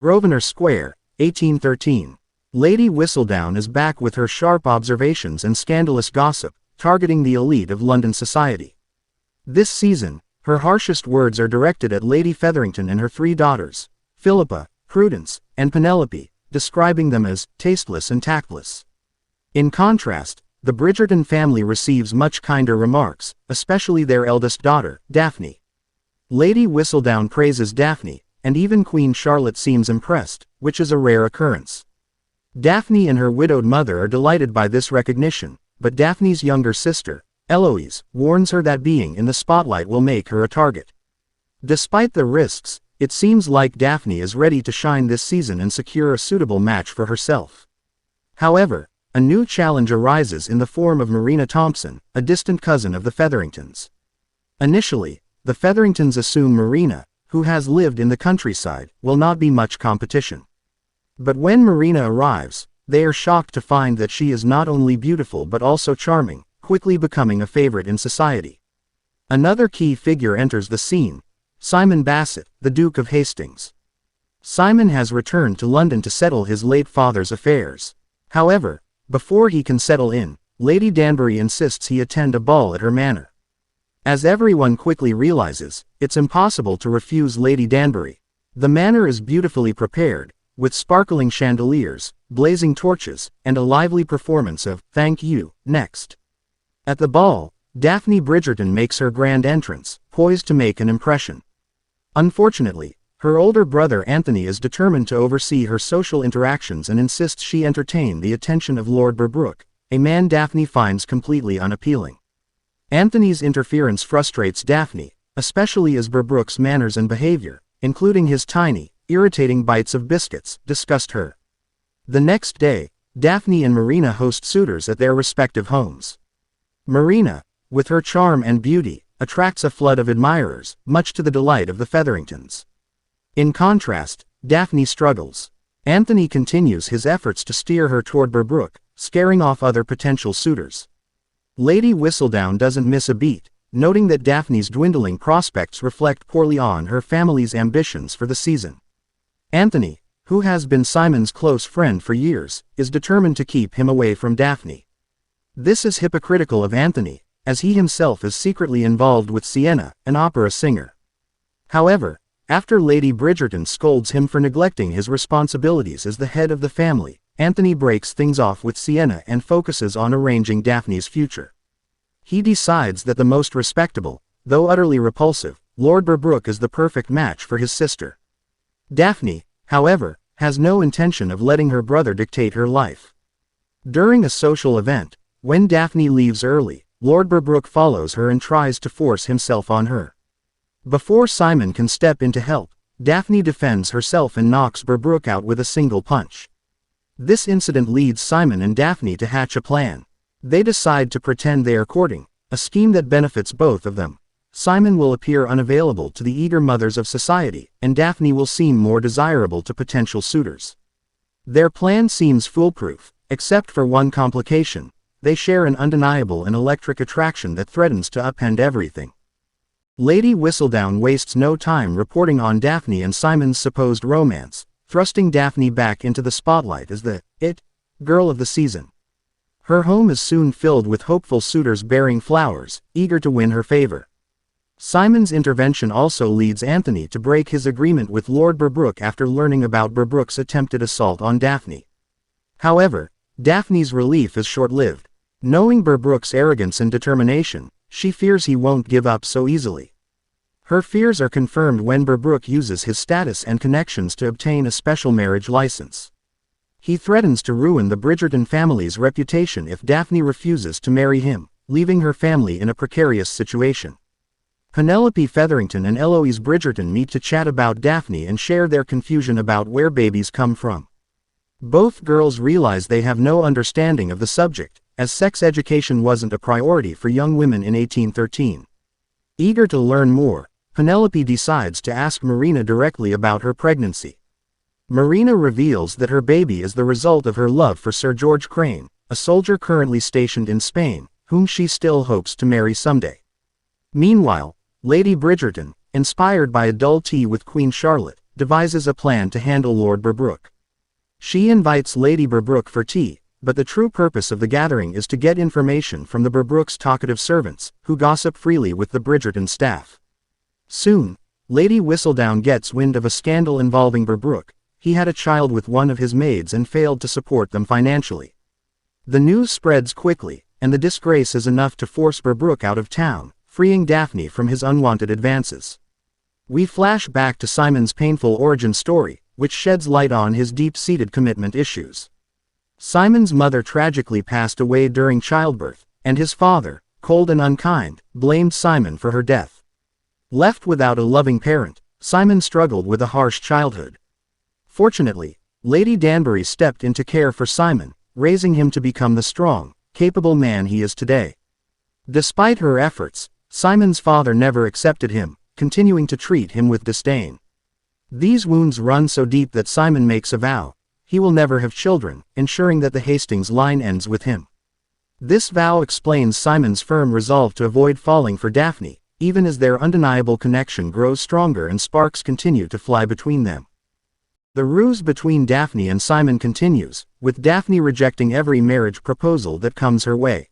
Grosvenor Square, 1813. Lady Whistledown is back with her sharp observations and scandalous gossip, targeting the elite of London society. This season, her harshest words are directed at Lady Featherington and her three daughters, Philippa, Prudence, and Penelope, describing them as tasteless and tactless. In contrast, the Bridgerton family receives much kinder remarks, especially their eldest daughter, Daphne. Lady Whistledown praises Daphne, and even Queen Charlotte seems impressed, which is a rare occurrence. Daphne and her widowed mother are delighted by this recognition, but Daphne's younger sister, Eloise, warns her that being in the spotlight will make her a target. Despite the risks, it seems like Daphne is ready to shine this season and secure a suitable match for herself. However, a new challenge arises in the form of Marina Thompson, a distant cousin of the Featheringtons. Initially, the Featheringtons assume Marina, who has lived in the countryside, will not be much competition. But when Marina arrives, they are shocked to find that she is not only beautiful but also charming, quickly becoming a favorite in society. Another key figure enters the scene, Simon Bassett, the Duke of Hastings. Simon has returned to London to settle his late father's affairs. However, before he can settle in, Lady Danbury insists he attend a ball at her manor. As everyone quickly realizes, it's impossible to refuse Lady Danbury. The manor is beautifully prepared, with sparkling chandeliers, blazing torches, and a lively performance of "Thank You, Next." At the ball, Daphne Bridgerton makes her grand entrance, poised to make an impression. Unfortunately, her older brother Anthony is determined to oversee her social interactions and insists she entertain the attention of Lord Berbrook, a man Daphne finds completely unappealing. Anthony's interference frustrates Daphne, especially as Berbrook's manners and behavior, including his tiny, irritating bites of biscuits, disgust her. The next day, Daphne and Marina host suitors at their respective homes. Marina, with her charm and beauty, attracts a flood of admirers, much to the delight of the Featheringtons. In contrast, Daphne struggles. Anthony continues his efforts to steer her toward Berbrook, scaring off other potential suitors. Lady Whistledown doesn't miss a beat, noting that Daphne's dwindling prospects reflect poorly on her family's ambitions for the season. Anthony, who has been Simon's close friend for years, is determined to keep him away from Daphne. This is hypocritical of Anthony, as he himself is secretly involved with Sienna, an opera singer. However, after Lady Bridgerton scolds him for neglecting his responsibilities as the head of the family, Anthony breaks things off with Sienna and focuses on arranging Daphne's future. He decides that the most respectable, though utterly repulsive, Lord Berbrook is the perfect match for his sister. Daphne, however, has no intention of letting her brother dictate her life. During a social event, when Daphne leaves early, Lord Berbrook follows her and tries to force himself on her. Before Simon can step in to help, Daphne defends herself and knocks Berbrook out with a single punch. This incident leads Simon and Daphne to hatch a plan. They decide to pretend they are courting, a scheme that benefits both of them. Simon will appear unavailable to the eager mothers of society, and Daphne will seem more desirable to potential suitors. Their plan seems foolproof, except for one complication: they share an undeniable and electric attraction that threatens to upend everything. Lady Whistledown wastes no time reporting on Daphne and Simon's supposed romance, thrusting Daphne back into the spotlight as the "it" girl of the season. Her home is soon filled with hopeful suitors bearing flowers, eager to win her favor. Simon's intervention also leads Anthony to break his agreement with Lord Berbrook after learning about Berbrook's attempted assault on Daphne. However, Daphne's relief is short-lived. Knowing Berbrook's arrogance and determination, she fears he won't give up so easily. Her fears are confirmed when Berbrook uses his status and connections to obtain a special marriage license. He threatens to ruin the Bridgerton family's reputation if Daphne refuses to marry him, leaving her family in a precarious situation. Penelope Featherington and Eloise Bridgerton meet to chat about Daphne and share their confusion about where babies come from. Both girls realize they have no understanding of the subject, as sex education wasn't a priority for young women in 1813. Eager to learn more, Penelope decides to ask Marina directly about her pregnancy. Marina reveals that her baby is the result of her love for Sir George Crane, a soldier currently stationed in Spain, whom she still hopes to marry someday. Meanwhile, Lady Bridgerton, inspired by a dull tea with Queen Charlotte, devises a plan to handle Lord Berbrook. She invites Lady Berbrook for tea, but the true purpose of the gathering is to get information from the Berbrooks' talkative servants, who gossip freely with the Bridgerton staff. Soon, Lady Whistledown gets wind of a scandal involving Berbrook. He had a child with one of his maids and failed to support them financially. The news spreads quickly, and the disgrace is enough to force Berbrook out of town, freeing Daphne from his unwanted advances. We flash back to Simon's painful origin story, which sheds light on his deep-seated commitment issues. Simon's mother tragically passed away during childbirth, and his father, cold and unkind, blamed Simon for her death. Left without a loving parent, Simon struggled with a harsh childhood. Fortunately, Lady Danbury stepped in to care for Simon, raising him to become the strong, capable man he is today. Despite her efforts, Simon's father never accepted him, continuing to treat him with disdain. These wounds run so deep that Simon makes a vow: he will never have children, ensuring that the Hastings line ends with him. This vow explains Simon's firm resolve to avoid falling for Daphne, even as their undeniable connection grows stronger and sparks continue to fly between them. The ruse between Daphne and Simon continues, with Daphne rejecting every marriage proposal that comes her way.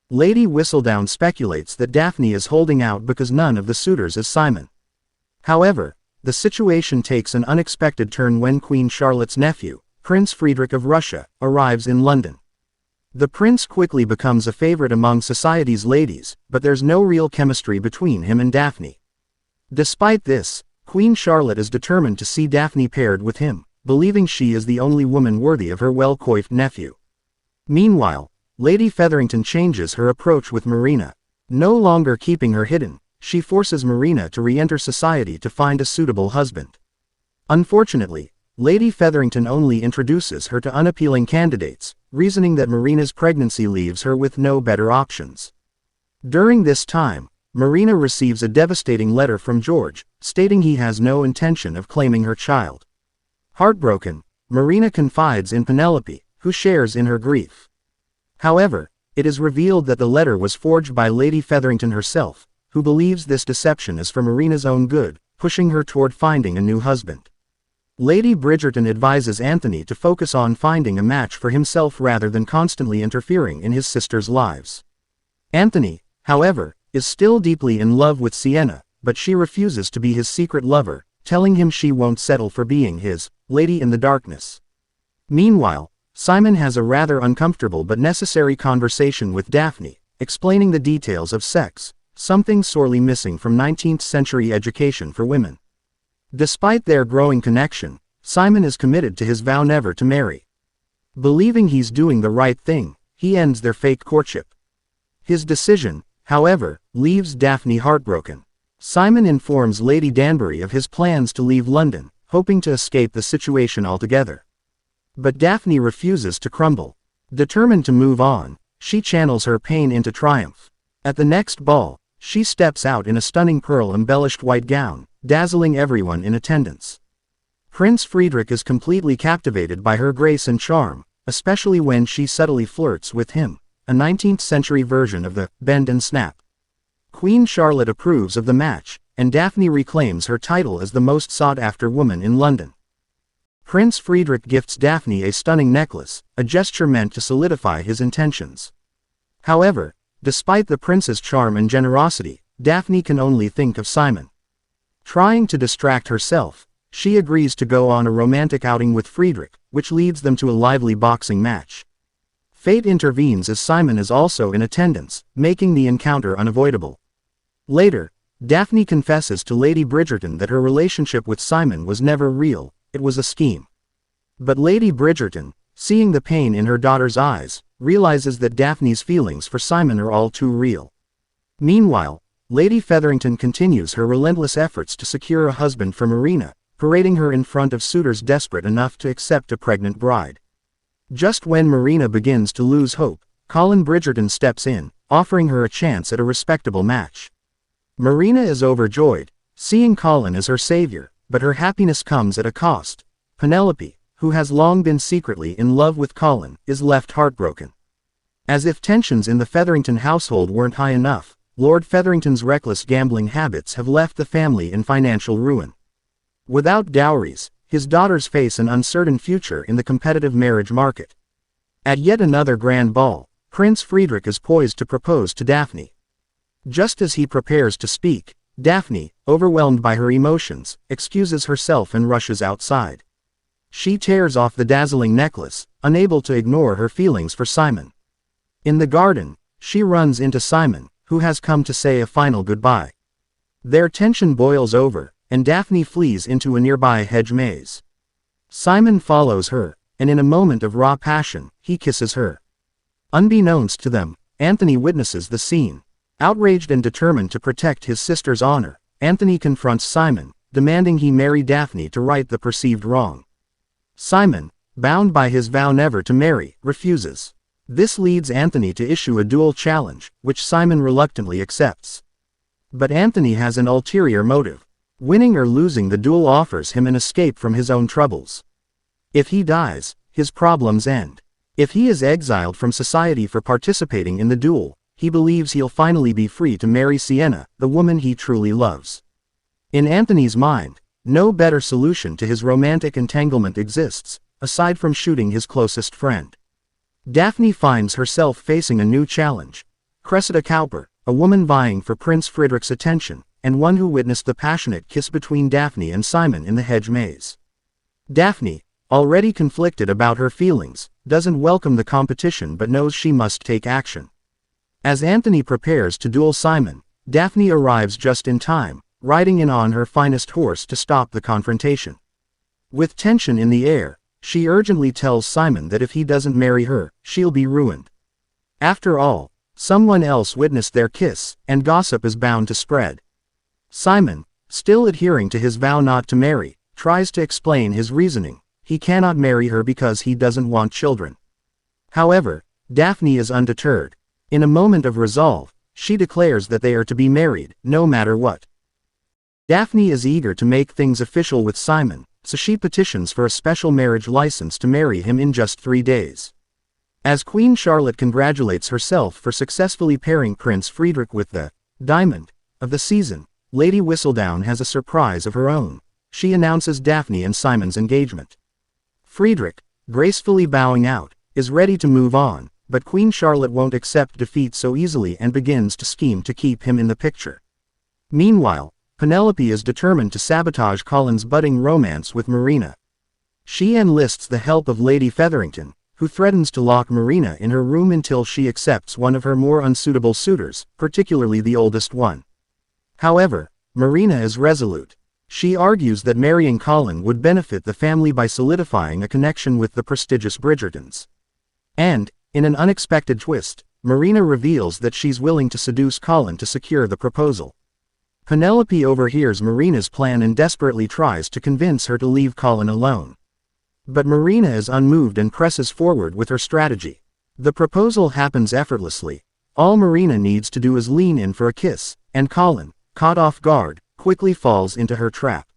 Lady Whistledown speculates that Daphne is holding out because none of the suitors is Simon. However, the situation takes an unexpected turn when Queen Charlotte's nephew, Prince Friedrich of Russia, arrives in London. The prince quickly becomes a favorite among society's ladies, but there's no real chemistry between him and Daphne. Despite this, Queen Charlotte is determined to see Daphne paired with him, believing she is the only woman worthy of her well-coiffed nephew. Meanwhile, Lady Featherington changes her approach with Marina. No longer keeping her hidden, she forces Marina to re-enter society to find a suitable husband. Unfortunately, Lady Featherington only introduces her to unappealing candidates, reasoning that Marina's pregnancy leaves her with no better options. During this time, Marina receives a devastating letter from George, stating he has no intention of claiming her child. Heartbroken, Marina confides in Penelope, who shares in her grief. However, it is revealed that the letter was forged by Lady Featherington herself, who believes this deception is for Marina's own good, pushing her toward finding a new husband. Lady Bridgerton advises Anthony to focus on finding a match for himself rather than constantly interfering in his sisters' lives. Anthony, however, is still deeply in love with Sienna, but she refuses to be his secret lover, telling him she won't settle for being his lady in the darkness. Meanwhile, Simon has a rather uncomfortable but necessary conversation with Daphne, explaining the details of sex, something sorely missing from 19th-century education for women. Despite their growing connection, Simon is committed to his vow never to marry. Believing he's doing the right thing, he ends their fake courtship. His decision, however, leaves Daphne heartbroken. Simon informs Lady Danbury of his plans to leave London, hoping to escape the situation altogether. But Daphne refuses to crumble. Determined to move on, she channels her pain into triumph. At the next ball, she steps out in a stunning pearl-embellished white gown, dazzling everyone in attendance. Prince Friedrich is completely captivated by her grace and charm, especially when she subtly flirts with him, a 19th-century version of the bend and snap. Queen Charlotte approves of the match, and Daphne reclaims her title as the most sought-after woman in London. Prince Friedrich gifts Daphne a stunning necklace, a gesture meant to solidify his intentions. However, despite the prince's charm and generosity, Daphne can only think of Simon. Trying to distract herself, she agrees to go on a romantic outing with Friedrich, which leads them to a lively boxing match. Fate intervenes as Simon is also in attendance, making the encounter unavoidable. Later, Daphne confesses to Lady Bridgerton that her relationship with Simon was never real, it was a scheme. But Lady Bridgerton, seeing the pain in her daughter's eyes, realizes that Daphne's feelings for Simon are all too real. Meanwhile, Lady Featherington continues her relentless efforts to secure a husband for Marina, parading her in front of suitors desperate enough to accept a pregnant bride. Just when Marina begins to lose hope, Colin Bridgerton steps in, offering her a chance at a respectable match. Marina is overjoyed, seeing Colin as her savior, but her happiness comes at a cost. Penelope, who has long been secretly in love with Colin, is left heartbroken. As if tensions in the Featherington household weren't high enough, Lord Featherington's reckless gambling habits have left the family in financial ruin. Without dowries, his daughters face an uncertain future in the competitive marriage market. At yet another grand ball, Prince Friedrich is poised to propose to Daphne. Just as he prepares to speak, Daphne, overwhelmed by her emotions, excuses herself and rushes outside. She tears off the dazzling necklace, unable to ignore her feelings for Simon. In the garden, she runs into Simon, who has come to say a final goodbye. Their tension boils over, and Daphne flees into a nearby hedge maze. Simon follows her, and in a moment of raw passion, he kisses her. Unbeknownst to them, Anthony witnesses the scene. Outraged and determined to protect his sister's honor, Anthony confronts Simon, demanding he marry Daphne to right the perceived wrong. Simon, bound by his vow never to marry, refuses. This leads Anthony to issue a duel challenge, which Simon reluctantly accepts. But Anthony has an ulterior motive. Winning or losing the duel offers him an escape from his own troubles. If he dies, his problems end. If he is exiled from society for participating in the duel, he believes he'll finally be free to marry Sienna, the woman he truly loves. In Anthony's mind, no better solution to his romantic entanglement exists, aside from shooting his closest friend. Daphne finds herself facing a new challenge. Cressida Cowper, a woman vying for Prince Friedrich's attention, and one who witnessed the passionate kiss between Daphne and Simon in the hedge maze. Daphne, already conflicted about her feelings, doesn't welcome the competition but knows she must take action. As Anthony prepares to duel Simon, Daphne arrives just in time, riding in on her finest horse to stop the confrontation. With tension in the air, she urgently tells Simon that if he doesn't marry her, she'll be ruined. After all, someone else witnessed their kiss, and gossip is bound to spread. Simon, still adhering to his vow not to marry, tries to explain his reasoning. He cannot marry her because he doesn't want children. However, Daphne is undeterred. In a moment of resolve, she declares that they are to be married, no matter what. Daphne is eager to make things official with Simon, so she petitions for a special marriage license to marry him in just 3 days. As Queen Charlotte congratulates herself for successfully pairing Prince Friedrich with the diamond of the season, Lady Whistledown has a surprise of her own. She announces Daphne and Simon's engagement. Friedrich, gracefully bowing out, is ready to move on, but Queen Charlotte won't accept defeat so easily and begins to scheme to keep him in the picture. Meanwhile, Penelope is determined to sabotage Colin's budding romance with Marina. She enlists the help of Lady Featherington, who threatens to lock Marina in her room until she accepts one of her more unsuitable suitors, particularly the oldest one. However, Marina is resolute. She argues that marrying Colin would benefit the family by solidifying a connection with the prestigious Bridgertons. And, in an unexpected twist, Marina reveals that she's willing to seduce Colin to secure the proposal. Penelope overhears Marina's plan and desperately tries to convince her to leave Colin alone. But Marina is unmoved and presses forward with her strategy. The proposal happens effortlessly. All Marina needs to do is lean in for a kiss, and Colin, caught off guard, quickly falls into her trap.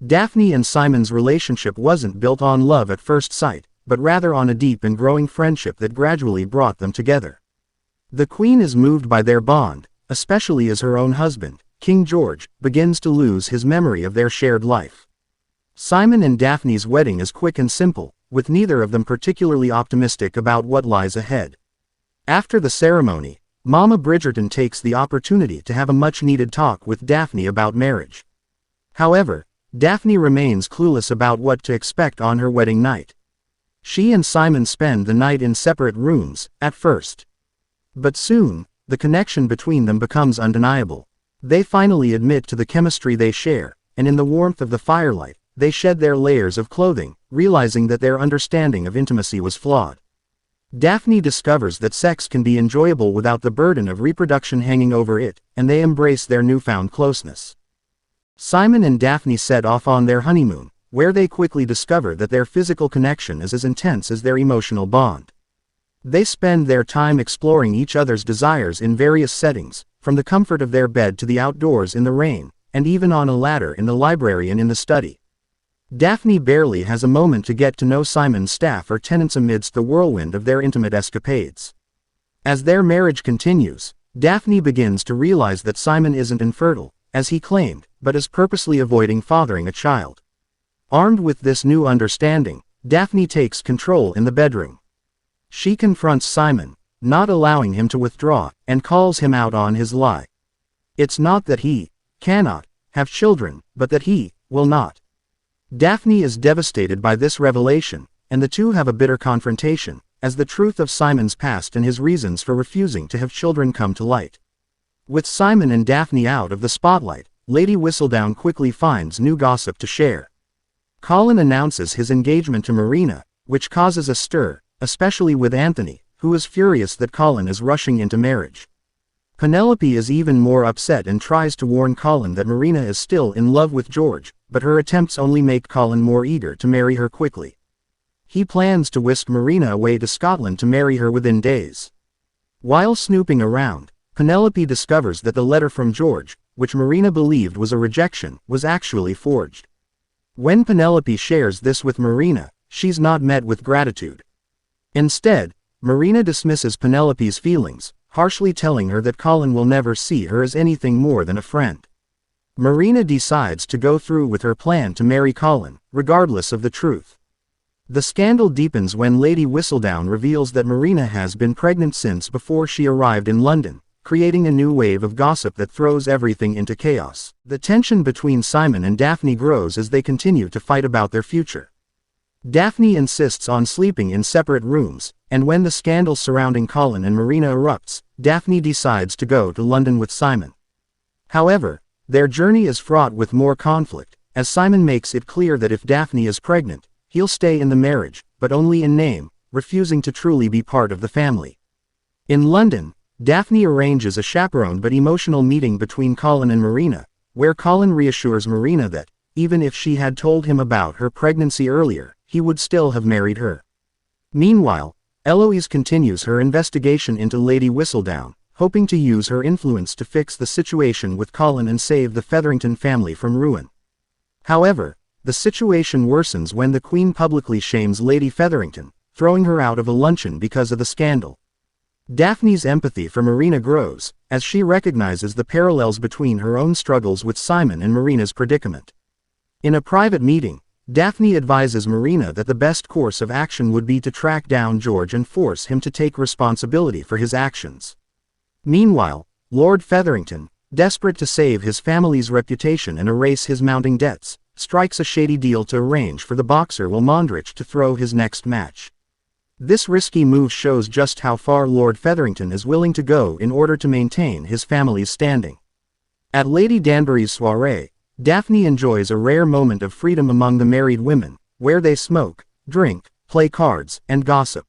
Daphne and Simon's relationship wasn't built on love at first sight, but rather on a deep and growing friendship that gradually brought them together. The Queen is moved by their bond, especially as her own husband, King George, begins to lose his memory of their shared life. Simon and Daphne's wedding is quick and simple, with neither of them particularly optimistic about what lies ahead. After the ceremony, Mama Bridgerton takes the opportunity to have a much-needed talk with Daphne about marriage. However, Daphne remains clueless about what to expect on her wedding night. She and Simon spend the night in separate rooms, at first. But soon, the connection between them becomes undeniable. They finally admit to the chemistry they share, and in the warmth of the firelight, they shed their layers of clothing, realizing that their understanding of intimacy was flawed. Daphne discovers that sex can be enjoyable without the burden of reproduction hanging over it, and they embrace their newfound closeness. Simon and Daphne set off on their honeymoon, where they quickly discover that their physical connection is as intense as their emotional bond. They spend their time exploring each other's desires in various settings, from the comfort of their bed to the outdoors in the rain, and even on a ladder in the library and in the study. Daphne barely has a moment to get to know Simon's staff or tenants amidst the whirlwind of their intimate escapades. As their marriage continues, Daphne begins to realize that Simon isn't infertile, as he claimed, but is purposely avoiding fathering a child. Armed with this new understanding, Daphne takes control in the bedroom. She confronts Simon, not allowing him to withdraw, and calls him out on his lie. It's not that he cannot have children, but that he will not. Daphne is devastated by this revelation, and the two have a bitter confrontation, as the truth of Simon's past and his reasons for refusing to have children come to light. With Simon and Daphne out of the spotlight, Lady Whistledown quickly finds new gossip to share. Colin announces his engagement to Marina, which causes a stir, especially with Anthony, who is furious that Colin is rushing into marriage. Penelope is even more upset and tries to warn Colin that Marina is still in love with George, but her attempts only make Colin more eager to marry her quickly. He plans to whisk Marina away to Scotland to marry her within days. While snooping around, Penelope discovers that the letter from George, which Marina believed was a rejection, was actually forged. When Penelope shares this with Marina, she's not met with gratitude. Instead, Marina dismisses Penelope's feelings, harshly telling her that Colin will never see her as anything more than a friend. Marina decides to go through with her plan to marry Colin, regardless of the truth. The scandal deepens when Lady Whistledown reveals that Marina has been pregnant since before she arrived in London, creating a new wave of gossip that throws everything into chaos. The tension between Simon and Daphne grows as they continue to fight about their future. Daphne insists on sleeping in separate rooms, and when the scandal surrounding Colin and Marina erupts, Daphne decides to go to London with Simon. However, their journey is fraught with more conflict, as Simon makes it clear that if Daphne is pregnant, he'll stay in the marriage, but only in name, refusing to truly be part of the family. In London, Daphne arranges a chaperoned but emotional meeting between Colin and Marina, where Colin reassures Marina that, even if she had told him about her pregnancy earlier, he would still have married her. Meanwhile, Eloise continues her investigation into Lady Whistledown, hoping to use her influence to fix the situation with Colin and save the Featherington family from ruin. However, the situation worsens when the Queen publicly shames Lady Featherington, throwing her out of a luncheon because of the scandal. Daphne's empathy for Marina grows, as she recognizes the parallels between her own struggles with Simon and Marina's predicament. In a private meeting, Daphne advises Marina that the best course of action would be to track down George and force him to take responsibility for his actions. Meanwhile, Lord Featherington, desperate to save his family's reputation and erase his mounting debts, strikes a shady deal to arrange for the boxer Will Mondrich to throw his next match. This risky move shows just how far Lord Featherington is willing to go in order to maintain his family's standing. At Lady Danbury's soiree, Daphne enjoys a rare moment of freedom among the married women, where they smoke, drink, play cards, and gossip.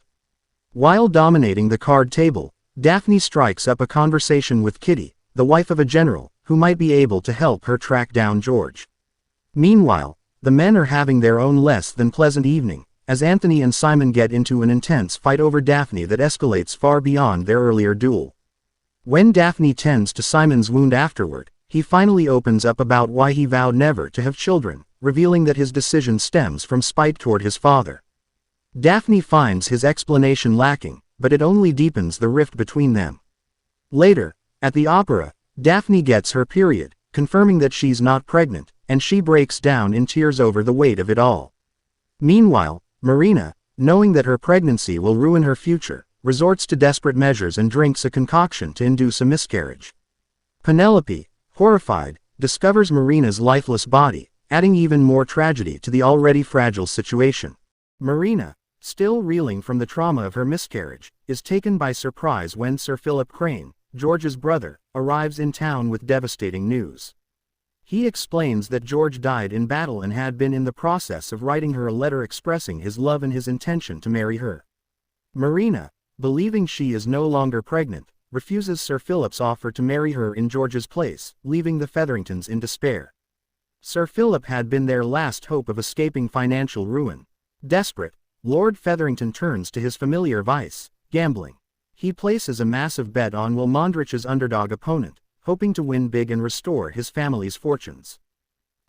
While dominating the card table, Daphne strikes up a conversation with Kitty, the wife of a general, who might be able to help her track down George. Meanwhile, the men are having their own less than pleasant evening, as Anthony and Simon get into an intense fight over Daphne that escalates far beyond their earlier duel. When Daphne tends to Simon's wound afterward, he finally opens up about why he vowed never to have children, revealing that his decision stems from spite toward his father. Daphne finds his explanation lacking, but it only deepens the rift between them. Later, at the opera, Daphne gets her period, confirming that she's not pregnant, and she breaks down in tears over the weight of it all. Meanwhile, Marina, knowing that her pregnancy will ruin her future, resorts to desperate measures and drinks a concoction to induce a miscarriage. Penelope, horrified, discovers Marina's lifeless body, adding even more tragedy to the already fragile situation. Marina, still reeling from the trauma of her miscarriage, is taken by surprise when Sir Philip Crane, George's brother, arrives in town with devastating news. He explains that George died in battle and had been in the process of writing her a letter expressing his love and his intention to marry her. Marina, believing she is no longer pregnant, refuses Sir Philip's offer to marry her in George's place, leaving the Featheringtons in despair. Sir Philip had been their last hope of escaping financial ruin. Desperate, Lord Featherington turns to his familiar vice, gambling. He places a massive bet on Will Mondrich's underdog opponent, hoping to win big and restore his family's fortunes.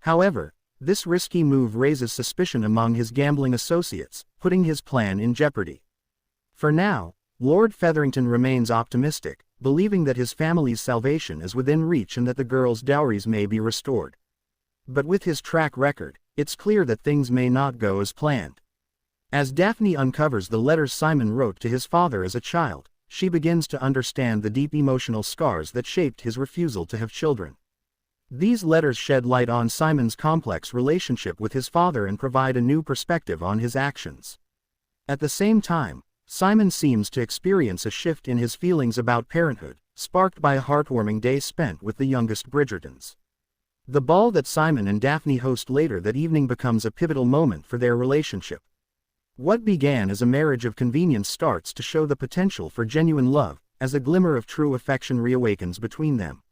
However, this risky move raises suspicion among his gambling associates, putting his plan in jeopardy. For now, Lord Featherington remains optimistic, believing that his family's salvation is within reach and that the girls' dowries may be restored. But with his track record, it's clear that things may not go as planned. As Daphne uncovers the letters Simon wrote to his father as a child, she begins to understand the deep emotional scars that shaped his refusal to have children. These letters shed light on Simon's complex relationship with his father and provide a new perspective on his actions. At the same time, Simon seems to experience a shift in his feelings about parenthood, sparked by a heartwarming day spent with the youngest Bridgertons. The ball that Simon and Daphne host later that evening becomes a pivotal moment for their relationship. What began as a marriage of convenience starts to show the potential for genuine love, as a glimmer of true affection reawakens between them.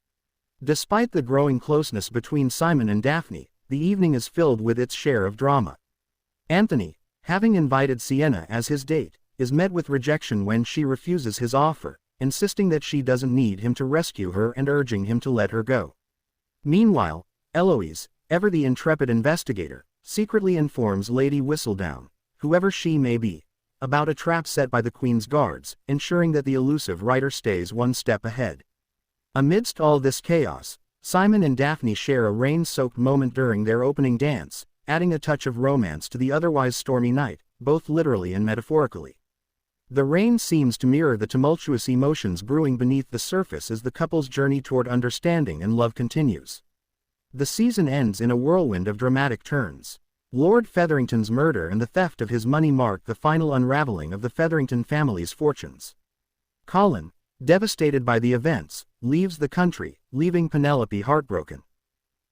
Despite the growing closeness between Simon and Daphne, the evening is filled with its share of drama. Anthony, having invited Sienna as his date, is met with rejection when she refuses his offer, insisting that she doesn't need him to rescue her and urging him to let her go. Meanwhile, Eloise, ever the intrepid investigator, secretly informs Lady Whistledown, whoever she may be, about a trap set by the Queen's guards, ensuring that the elusive writer stays one step ahead. Amidst all this chaos, Simon and Daphne share a rain-soaked moment during their opening dance, adding a touch of romance to the otherwise stormy night, both literally and metaphorically. The rain seems to mirror the tumultuous emotions brewing beneath the surface as the couple's journey toward understanding and love continues. The season ends in a whirlwind of dramatic turns. Lord Featherington's murder and the theft of his money mark the final unraveling of the Featherington family's fortunes. Colin, devastated by the events, leaves the country, leaving Penelope heartbroken.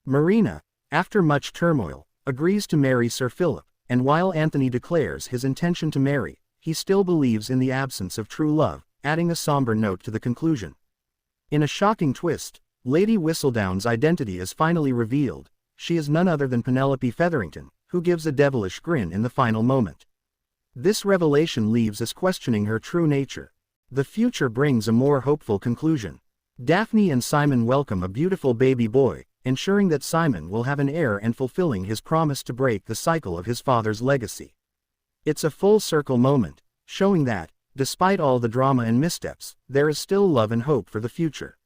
Marina, after much turmoil, agrees to marry Sir Philip, and while Anthony declares his intention to marry, he still believes in the absence of true love, adding a somber note to the conclusion. In a shocking twist, Lady Whistledown's identity is finally revealed. She is none other than Penelope Featherington, who gives a devilish grin in the final moment. This revelation leaves us questioning her true nature. The future brings a more hopeful conclusion. Daphne and Simon welcome a beautiful baby boy, ensuring that Simon will have an heir and fulfilling his promise to break the cycle of his father's legacy. It's a full-circle moment, showing that, despite all the drama and missteps, there is still love and hope for the future.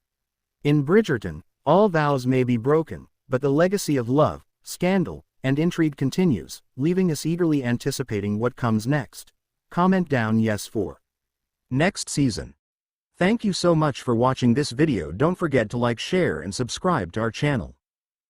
In Bridgerton, all vows may be broken, but the legacy of love, scandal, and intrigue continues, leaving us eagerly anticipating what comes next. Comment down yes for next season. Thank you so much for watching this video. Don't forget to like, share and subscribe to our channel.